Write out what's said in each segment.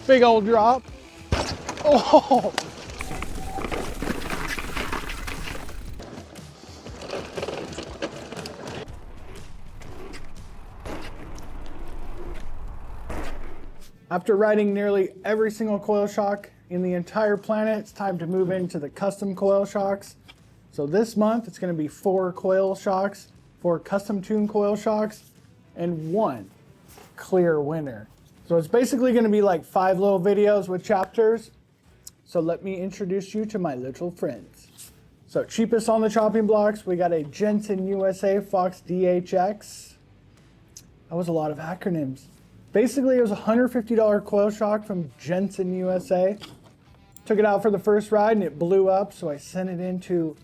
Big old drop. Oh! After riding nearly every single coil shock in the entire planet, it's time to move into the custom coil shocks. So this month, it's going to be 4 coil shocks, 4 custom tuned coil shocks, and 1 clear winner. So it's basically going to be like 5 little videos with chapters. So let me introduce you to my little friends. So cheapest on the chopping blocks, we got a Jensen USA Fox DHX. That was a lot of acronyms. Basically, it was a $150 coil shock from Jensen USA. Took it out for the first ride and it blew up, so I sent it into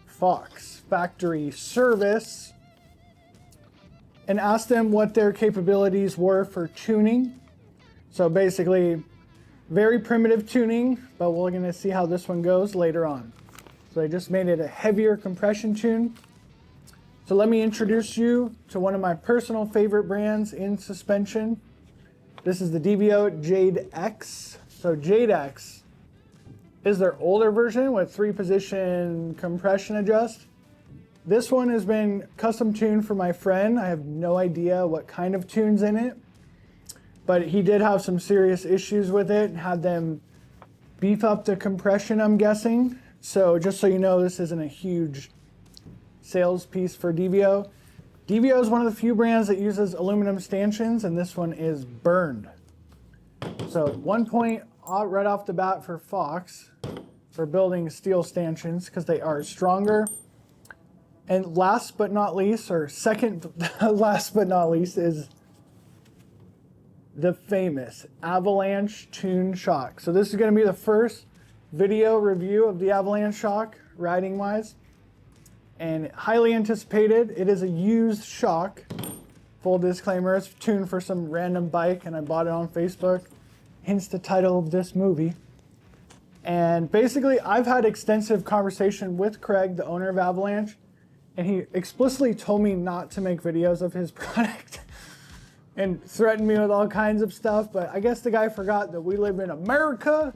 Fox factory service and asked them what their capabilities were for tuning. So basically, very primitive tuning, but we're gonna see how this one goes later on. So I just made it a heavier compression tune. So let me introduce you to one of my personal favorite brands in suspension. This is the DVO Jade X. So Jade X is their older version with 3-position compression adjust. This one has been custom tuned for my friend. I have no idea what kind of tune's in it, but he did have some serious issues with it, had them beef up the compression, I'm guessing. So just so you know, this isn't a huge sales piece for DVO. DVO is one of the few brands that uses aluminum stanchions, and this one is burned. So 1 point right off the bat for Fox for building steel stanchions because they are stronger. And last but not least, or second last but not least, is the famous Avalanche Tune Shock. So this is going to be the first video review of the Avalanche Shock, riding wise. And highly anticipated. It is a used shock. Full disclaimer, it's tuned for some random bike and I bought it on Facebook. Hence the title of this movie. And basically, I've had extensive conversation with Craig, the owner of Avalanche, and he explicitly told me not to make videos of his product and threatened me with all kinds of stuff. But I guess the guy forgot that we live in America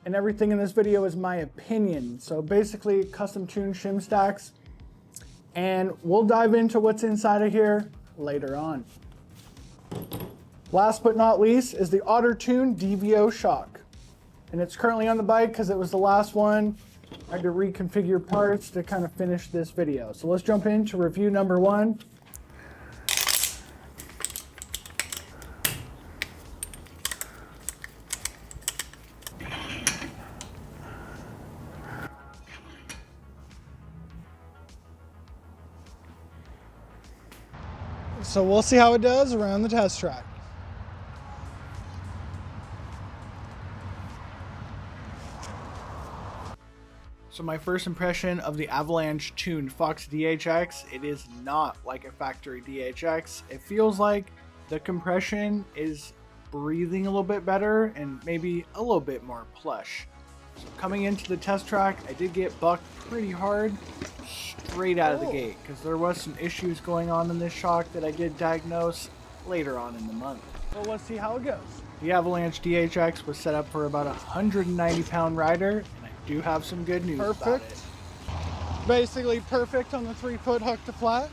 and everything in this video is my opinion. So basically, custom tuned shim stacks. And we'll dive into what's inside of here later on. Last but not least is the Auto-Tune DVO shock. And it's currently on the bike because it was the last one. I had to reconfigure parts to kind of finish this video. So let's jump into review number 1. So we'll see how it does around the test track. So my first impression of the Avalanche tuned Fox DHX, it is not like a factory DHX. It feels like the compression is breathing a little bit better and maybe a little bit more plush. So coming into the test track, I did get bucked pretty hard straight out of the gate because there was some issues going on in this shock that I did diagnose later on in the month. Well, let's see how it goes. The Avalanche DHX was set up for about a 190-pound rider, and I do have some good news about it. Basically perfect on the 3-foot hook to flat.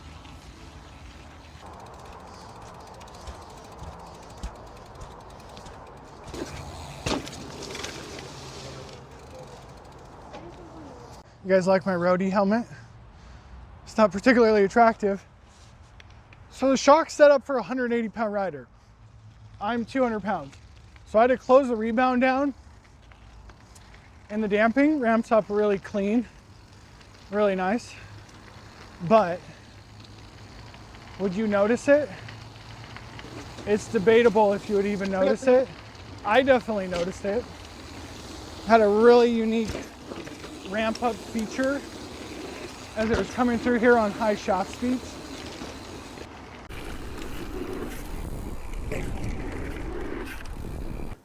You guys like my roadie helmet? It's not particularly attractive. So the shock's set up for a 180-pound rider. I'm 200 pounds. So I had to close the rebound down, and the damping ramps up really clean, really nice. But would you notice it? It's debatable if you would even notice it. I definitely noticed it. Had a really unique ramp up feature as it was coming through here on high shaft speeds.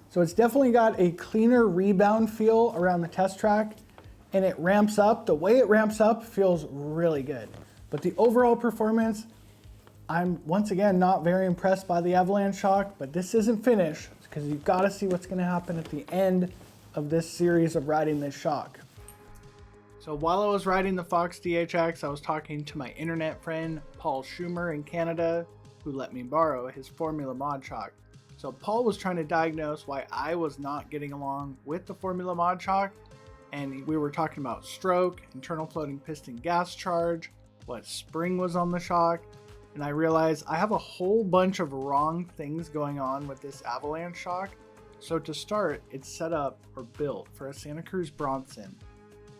So it's definitely got a cleaner rebound feel around the test track, and it ramps up. The way it ramps up feels really good. But the overall performance, I'm once again not very impressed by the Avalanche shock, but this isn't finished. because you've got to see what's going to happen at the end of this series of riding this shock. So while I was riding the Fox DHX, I was talking to my internet friend Paul Schumer in Canada, who let me borrow his Formula Mod shock. So Paul was trying to diagnose why I was not getting along with the Formula Mod shock, and we were talking about stroke, internal floating piston gas charge, what spring was on the shock, and I realized I have a whole bunch of wrong things going on with this Avalanche shock. So to start, it's set up or built for a Santa Cruz Bronson.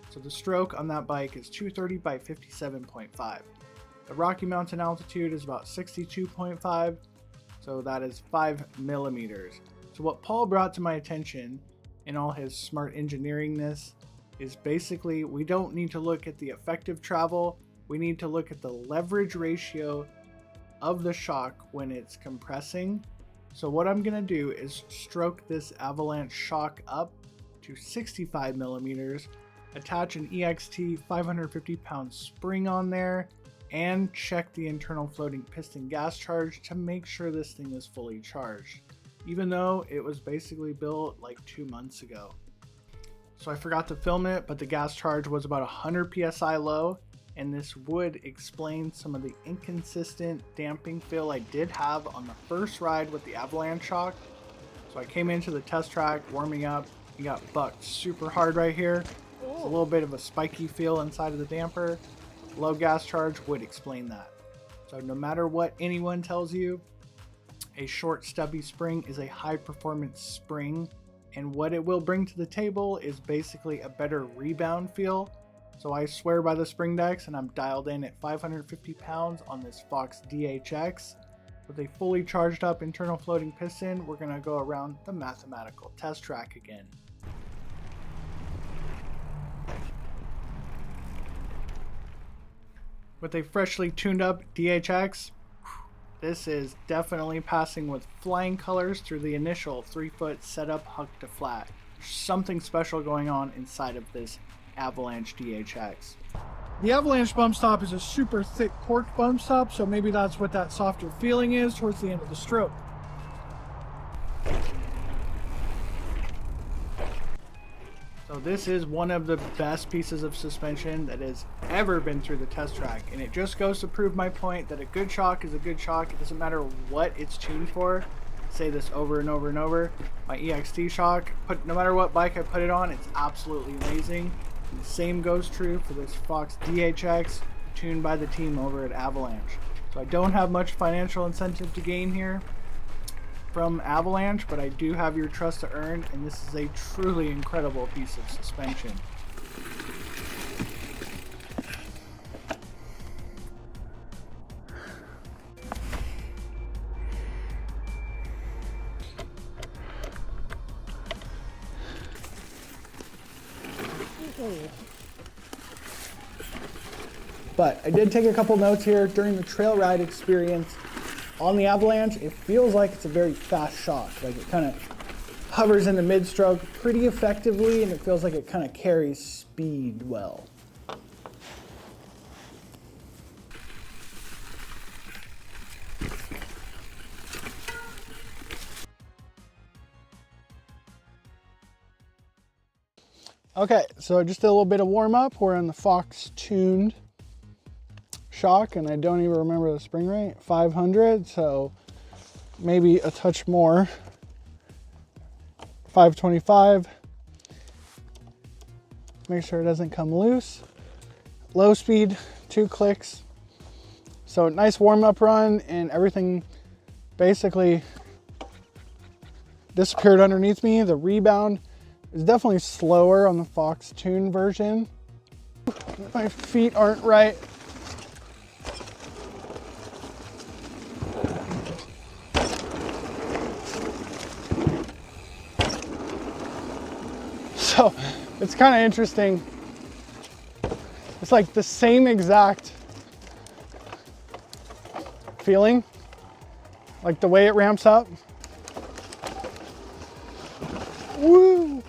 So the stroke on that bike is 230 by 57.5. The Rocky Mountain altitude is about 62.5, so that is 5 millimeters. So what Paul brought to my attention in all his smart engineeringness is basically we don't need to look at the effective travel, we need to look at the leverage ratio of the shock when it's compressing. So what I'm gonna do is stroke this Avalanche shock up to 65 millimeters, attach an EXT 550 pound spring on there, and check the internal floating piston gas charge to make sure this thing is fully charged, even though it was basically built like 2 months ago. So I forgot to film it, but the gas charge was about 100 psi low, and this would explain some of the inconsistent damping feel I did have on the first ride with the Avalanche shock. So I came into the test track warming up and got bucked super hard right here. It's a little bit of a spiky feel inside of the damper. Low gas charge would explain that. So no matter what anyone tells you, a short stubby spring is a high performance spring, and what it will bring to the table is basically a better rebound feel. So I swear by the spring decks, and I'm dialed in at 550 pounds on this Fox DHX. With a fully charged up internal floating piston, we're gonna go around the mathematical test track again. With a freshly tuned up DHX, this is definitely passing with flying colors through the initial 3-foot setup huck to flat. There's something special going on inside of this Avalanche DHX. The Avalanche bump stop is a super thick cork bump stop, so maybe that's what that softer feeling is towards the end of the stroke. So this is one of the best pieces of suspension that has ever been through the test track, and it just goes to prove my point that a good shock is a good shock. It doesn't matter what it's tuned for. I say this over and over and over. My EXT shock, no matter what bike I put it on, it's absolutely amazing. And the same goes true for this Fox DHX tuned by the team over at Avalanche. So I don't have much financial incentive to gain here from Avalanche, but I do have your trust to earn, and this is a truly incredible piece of suspension. But I did take a couple notes here during the trail ride experience. On the Avalanche, it feels like it's a very fast shock. Like it kind of hovers in the mid-stroke pretty effectively, and it feels like it kind of carries speed well. Okay, so just a little bit of warm up. We're on the Fox tuned shock, and I don't even remember the spring rate, 500, so maybe a touch more. 525. Make sure it doesn't come loose. Low speed, 2 clicks. So nice warm up run, and everything basically disappeared underneath me. The rebound is definitely slower on the Fox Tune version. My feet aren't right. So it's kind of interesting. It's like the same exact feeling, like the way it ramps up. Woo!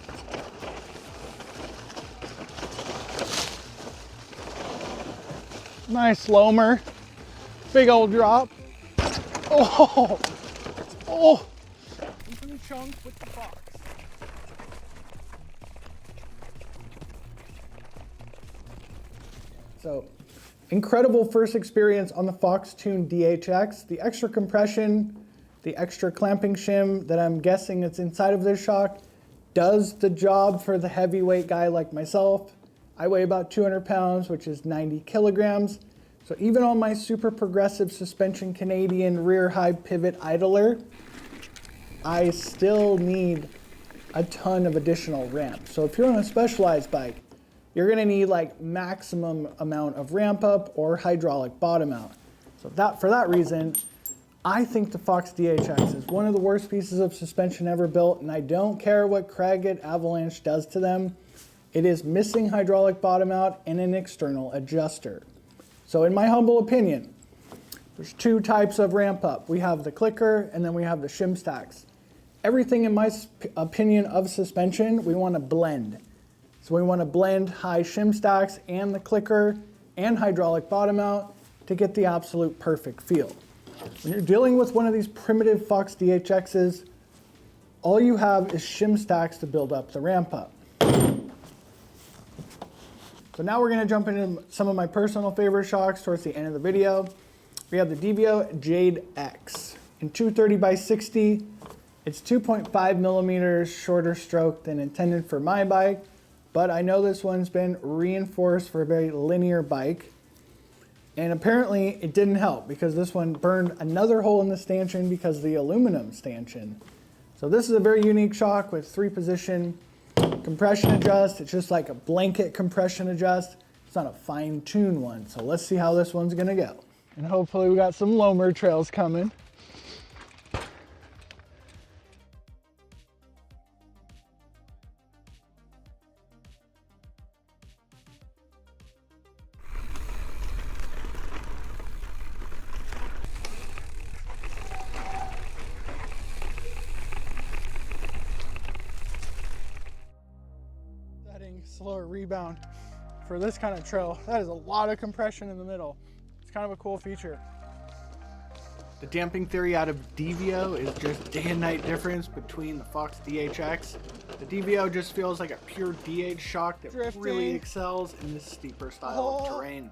Nice loamer. Big old drop. Oh! Oh! trunk with the Fox. So, incredible first experience on the Fox Tune DHX. The extra compression, the extra clamping shim that I'm guessing it's inside of this shock does the job for the heavyweight guy like myself. I weigh about 200 pounds, which is 90 kilograms. So even on my super progressive suspension Canadian rear high pivot idler, I still need a ton of additional ramp. So if you're on a specialized bike, you're gonna need like maximum amount of ramp up or hydraulic bottom out. So for that reason, I think the Fox DHX is one of the worst pieces of suspension ever built, and I don't care what Craig at Avalanche does to them. It is missing hydraulic bottom out and an external adjuster. So in my humble opinion, there's two types of ramp up. We have the clicker and then we have the shim stacks. Everything in my opinion of suspension, we want to blend. So we want to blend high shim stacks and the clicker and hydraulic bottom out to get the absolute perfect feel. When you're dealing with one of these primitive Fox DHXs, all you have is shim stacks to build up the ramp up. So now we're going to jump into some of my personal favorite shocks towards the end of the video. We have the DVO Jade X in 230 by 60. It's 2.5 millimeters shorter stroke than intended for my bike, but I know this one's been reinforced for a very linear bike. And apparently it didn't help because this one burned another hole in the stanchion because of the aluminum stanchion. So this is a very unique shock with 3-position compression adjust. It's just like a blanket compression adjust. It's not a fine-tuned one. So let's see how this one's gonna go. And hopefully we got some Lomer trails coming. Slower rebound for this kind of trail. That is a lot of compression in the middle. It's kind of a cool feature. The damping theory out of DVO is just day and night difference between the Fox DHX. The DVO just feels like a pure DH shock that really excels in this steeper style of terrain.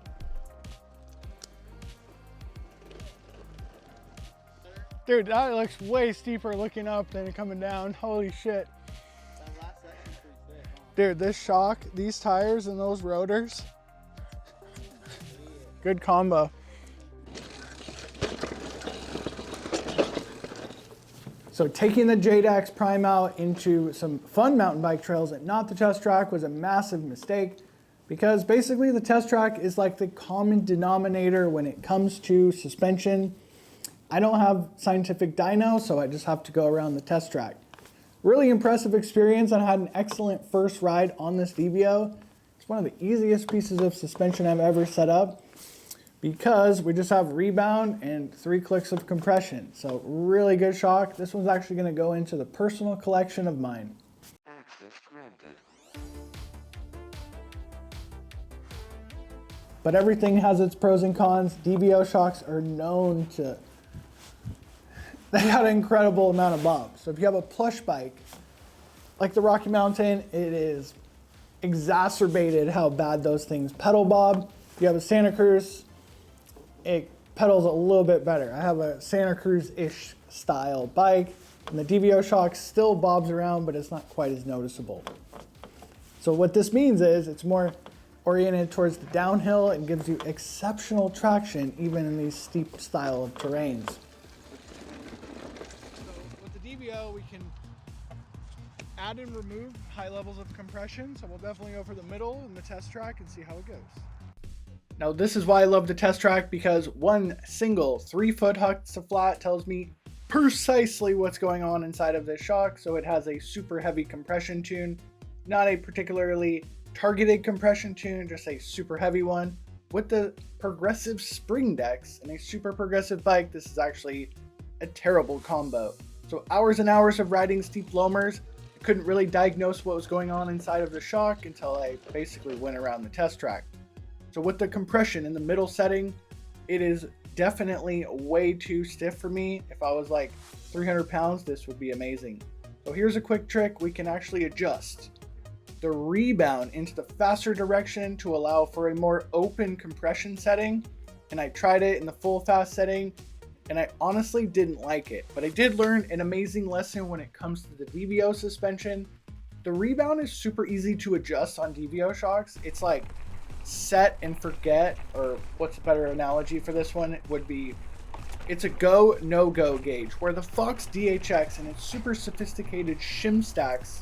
Dude, that looks way steeper looking up than coming down. Holy shit. Dude, this shock, these tires and those rotors, good combo. So taking the Jade X Prime out into some fun mountain bike trails and not the test track was a massive mistake because basically the test track is like the common denominator when it comes to suspension. I don't have scientific dyno, so I just have to go around the test track. Really impressive experience. I had an excellent first ride on this DVO. It's one of the easiest pieces of suspension I've ever set up because we just have rebound and 3 clicks of compression. So really good shock. This one's actually going to go into the personal collection of mine. Access granted. But everything has its pros and cons. DVO shocks are known to they got an incredible amount of bobs. So if you have a plush bike, like the Rocky Mountain, it is exacerbated how bad those things pedal bob. If you have a Santa Cruz, it pedals a little bit better. I have a Santa Cruz-ish style bike, and the DVO shock still bobs around, but it's not quite as noticeable. So what this means is it's more oriented towards the downhill and gives you exceptional traction even in these steep style of terrains. We can add and remove high levels of compression, so we'll definitely go for the middle in the test track and see how it goes. Now this is why I love the test track, because one single 3-foot huck to flat tells me precisely what's going on inside of this shock. So it has a super heavy compression tune, not a particularly targeted compression tune, just a super heavy one. With the progressive spring decks and a super progressive bike, this is actually a terrible combo. So hours and hours of riding steep Lomers, I couldn't really diagnose what was going on inside of the shock until I basically went around the test track. So with the compression in the middle setting, it is definitely way too stiff for me. If I was like 300 pounds, this would be amazing. So here's a quick trick. We can actually adjust the rebound into the faster direction to allow for a more open compression setting. And I tried it in the full fast setting and I honestly didn't like it, but I did learn an amazing lesson when it comes to the DVO suspension. The rebound is super easy to adjust on DVO shocks. It's like set and forget, or what's a better analogy for this one would be, it's a go, no go gauge, where the Fox DHX and its super sophisticated shim stacks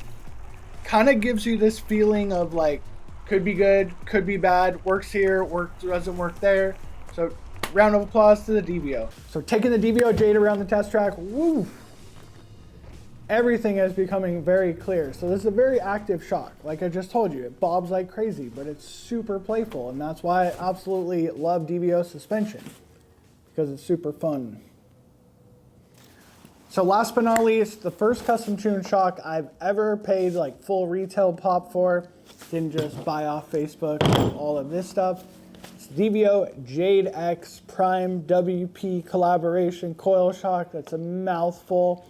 kind of gives you this feeling of like, could be good, could be bad, works here, doesn't work there. So round of applause to the DVO. So taking the DVO Jade around the test track, woo! Everything is becoming very clear. So this is a very active shock. Like I just told you, it bobs like crazy, but it's super playful. And that's why I absolutely love DVO suspension, because it's super fun. So last but not least, the first custom tuned shock I've ever paid like full retail pop for. Didn't just buy off Facebook, all of this stuff. It's DVO Jade X Prime WP collaboration coil shock. That's a mouthful.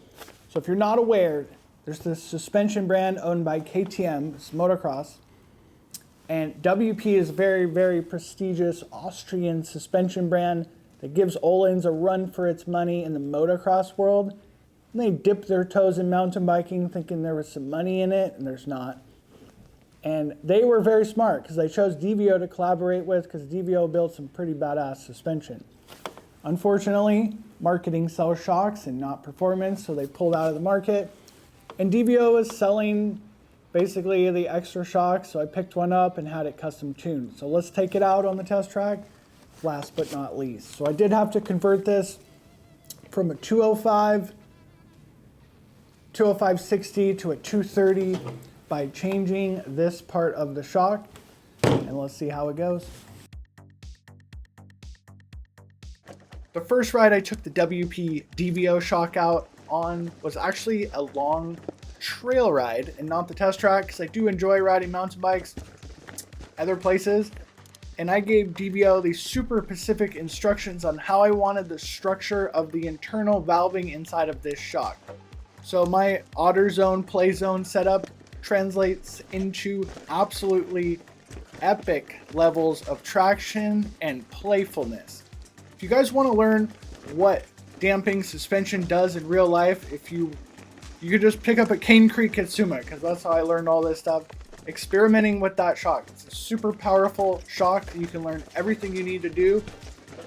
So if you're not aware, there's this suspension brand owned by KTM, it's motocross. And WP is a very, very prestigious Austrian suspension brand that gives Öhlins a run for its money in the motocross world. And they dipped their toes in mountain biking thinking there was some money in it, and there's not. And they were very smart because they chose DVO to collaborate with, because DVO built some pretty badass suspension. Unfortunately, marketing sells shocks and not performance, so they pulled out of the market. And DVO was selling basically the extra shocks, so I picked one up and had it custom tuned. So let's take it out on the test track, last but not least. So I did have to convert this from a 205/60 to a 230 by changing this part of the shock, and let's see how it goes. The first ride I took the WP DVO shock out on was actually a long trail ride and not the test track, because I do enjoy riding mountain bikes other places. And I gave DVO these super specific instructions on how I wanted the structure of the internal valving inside of this shock. So my otter zone, play zone setup translates into absolutely epic levels of traction and playfulness. If you guys want to learn what damping suspension does in real life, you could just pick up a Cane Creek Katsuma, because that's how I learned all this stuff. Experimenting with that shock. It's a super powerful shock. You can learn everything you need to do,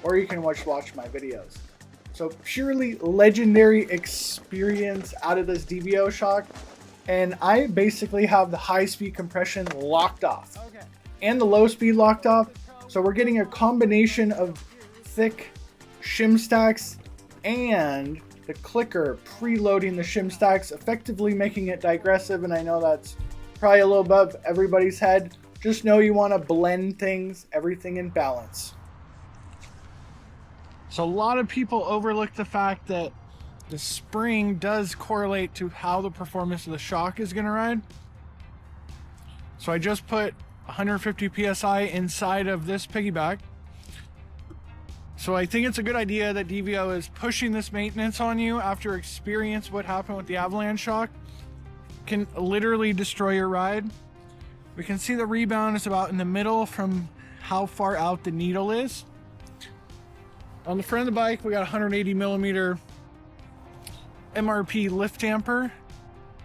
or you can watch my videos. So purely legendary experience out of this DVO shock. And I basically have the high speed compression locked off and the low speed locked off. So we're getting a combination of thick shim stacks and the clicker preloading the shim stacks, effectively making it digressive. And I know that's probably a little above everybody's head. Just know you want to blend things, everything in balance. So a lot of people overlook the fact that the spring does correlate to how the performance of the shock is going to ride. So I just put 150 PSI inside of this piggyback. So I think it's a good idea that DVO is pushing this maintenance on you after experience what happened with the Avalanche shock. Can literally destroy your ride. We can see the rebound is about in the middle from how far out the needle is. On the front of the bike, we got 180 millimeter MRP lift damper.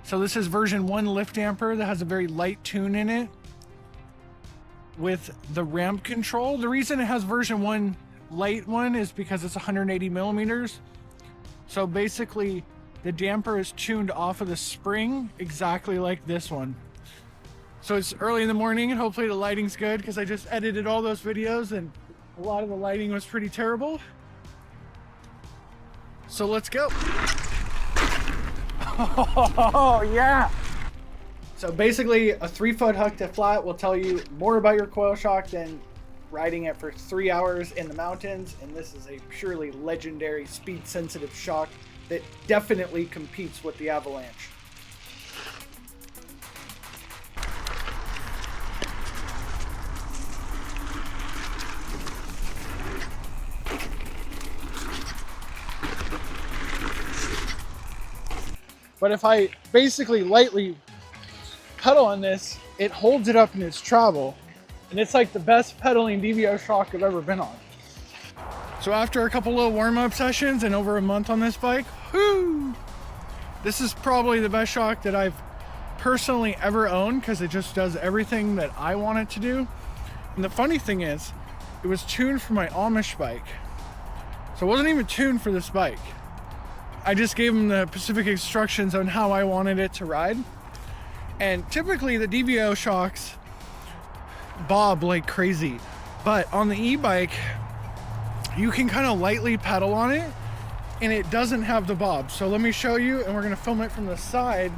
So this is version 1 lift damper that has a very light tune in it with the ramp control. The reason it has version 1 light one is because it's 180 millimeters. So basically the damper is tuned off of the spring exactly like this one. So it's early in the morning and hopefully the lighting's good, because I just edited all those videos and a lot of the lighting was pretty terrible. So let's go. Oh yeah. So basically a 3-foot hook to flat will tell you more about your coil shock than riding it for 3 hours in the mountains. And this is a purely legendary speed sensitive shock that definitely competes with the Avalanche. But if I basically lightly pedal on this, it holds it up in its travel. And it's like the best pedaling DVO shock I've ever been on. So after a couple little warm-up sessions and over a month on this bike, whoo, this is probably the best shock that I've personally ever owned, because it just does everything that I want it to do. And the funny thing is, it was tuned for my Amish bike. So it wasn't even tuned for this bike. I just gave them the specific instructions on how I wanted it to ride. And typically the DVO shocks bob like crazy, but on the e-bike, you can kind of lightly pedal on it and it doesn't have the bob. So let me show you, and we're gonna film it from the side.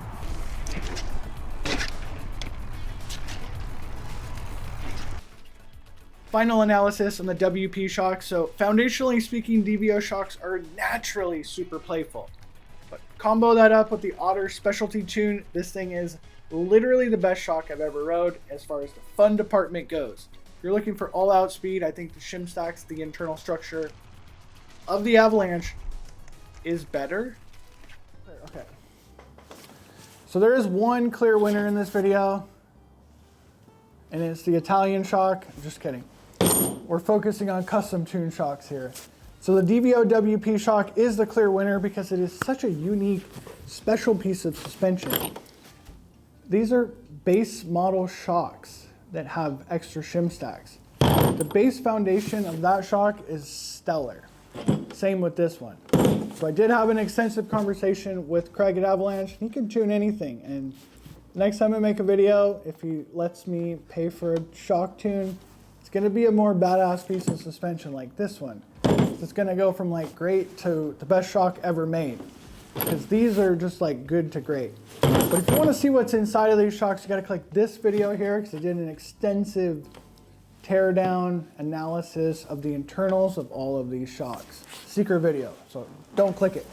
Final analysis on the WP shock. So foundationally speaking, DVO shocks are naturally super playful. But combo that up with the Otter specialty tune, this thing is literally the best shock I've ever rode as far as the fun department goes. If you're looking for all-out speed, I think the shim stacks, the internal structure of the Avalanche is better. Okay. So there is one clear winner in this video, and it's the Italian shock. Just kidding. We're focusing on custom tune shocks here. So the DVO WP shock is the clear winner because it is such a unique, special piece of suspension. These are base model shocks that have extra shim stacks. The base foundation of that shock is stellar. Same with this one. So I did have an extensive conversation with Craig at Avalanche. He can tune anything, and next time I make a video, if he lets me pay for a shock tune, it's gonna be a more badass piece of suspension like this one. It's gonna go from like great to the best shock ever made, because these are just like good to great. But if you want to see what's inside of these shocks, you got to click this video here, because I did an extensive teardown analysis of the internals of all of these shocks. Secret video, so don't click it.